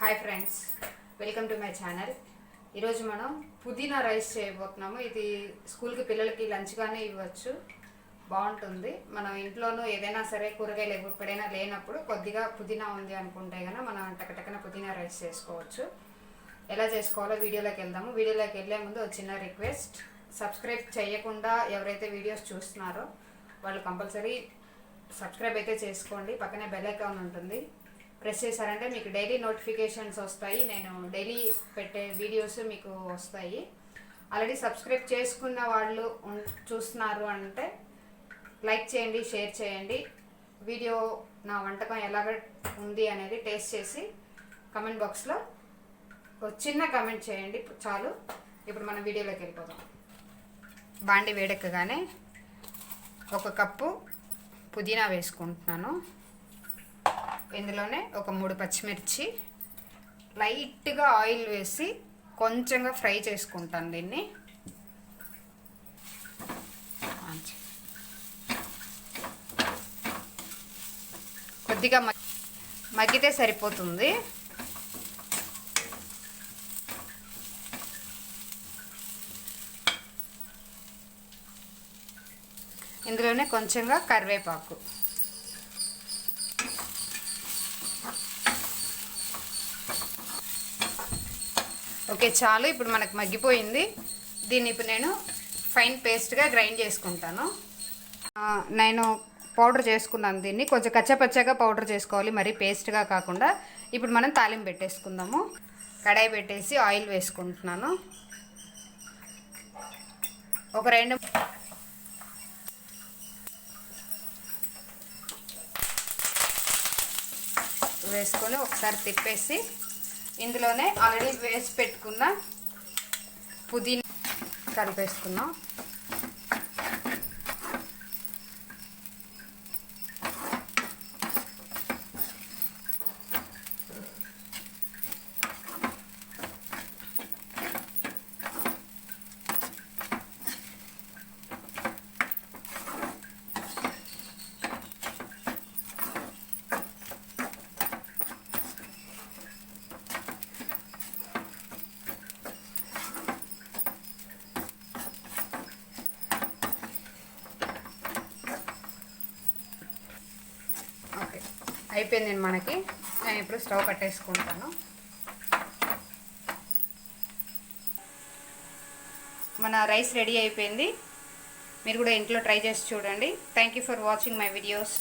Hi friends, welcome to my channel. ఈరోజు మనం పుదీనా రైస్ చేయబోతున్నాము. ఇది స్కూల్కి పిల్లలకి లంచ్గానే ఇవ్వచ్చు, బాగుంటుంది. మనం ఇంట్లోనూ ఏదైనా సరే కూరగాయలు ఎప్పుడైనా లేనప్పుడు కొద్దిగా పుదీనా ఉంది అనుకుంటే కనుక మనం టకటకన పుదీనా రైస్ చేసుకోవచ్చు. ఎలా చేసుకోవాలో వీడియోలోకి వెళ్దాము. వీడియోలోకి వెళ్ళే ముందు ఒక చిన్న రిక్వెస్ట్, సబ్స్క్రైబ్ చేయకుండా ఎవరైతే వీడియోస్ చూస్తున్నారో వాళ్ళు కంపల్సరీ సబ్స్క్రైబ్ అయితే చేసుకోండి. పక్కనే బెల్ ఐకాన్ ఉంటుంది, ప్రెస్ చేశారంటే మీకు డైలీ నోటిఫికేషన్స్ వస్తాయి. నేను డైలీ పెట్టే వీడియోస్ మీకు వస్తాయి. ఆల్రెడీ సబ్స్క్రైబ్ చేసుకున్న వాళ్ళు చూస్తున్నారు అంటే లైక్ చేయండి, షేర్ చేయండి. వీడియో నా వంటకం ఎలాగ ఉంది అనేది టేస్ట్ చేసి కమెంట్ బాక్స్లో ఒక చిన్న కమెంట్ చేయండి చాలు. ఇప్పుడు మనం వీడియోలోకి వెళ్ళిపోతాం. బాండి వేడెక్కగానే 1 కప్పు పుదీనా వేసుకుంటున్నాను. ఇందులోనే ఒక 3 పచ్చిమిర్చి లైట్గా ఆయిల్ వేసి కొంచెంగా ఫ్రై చేసుకుంటాను. దీన్ని కొద్దిగా మగ్గితే సరిపోతుంది. ఇందులోనే కొంచెంగా కరివేపాకు, ఓకే చాలు. ఇప్పుడు మనకు మగ్గిపోయింది. దీన్ని ఇప్పుడు నేను ఫైన్ పేస్ట్గా గ్రైండ్ చేసుకుంటాను. నేను పౌడర్ చేసుకున్నాను. దీన్ని కొంచెం కచ్చపచ్చగా పౌడర్ చేసుకోవాలి, మరీ పేస్ట్గా కాకుండా. ఇప్పుడు మనం తాలింపు పెట్టేసుకుందాము. కడాయి పెట్టేసి ఆయిల్ వేసుకుంటున్నాను. ఒక 2 వేసుకొని ఒకసారి తిప్పేసి ఇందులోనే ఆల్రెడీ వేసి పెట్టుకున్న పుదీనా కలిపేసుకున్నాం. అయిపోయింది మనకి. నేను ఇప్పుడు స్టవ్ కట్టేసుకుంటాను. మన రైస్ రెడీ అయిపోయింది. మీరు కూడా ఇంట్లో ట్రై చేసి చూడండి. Thank you for watching my videos.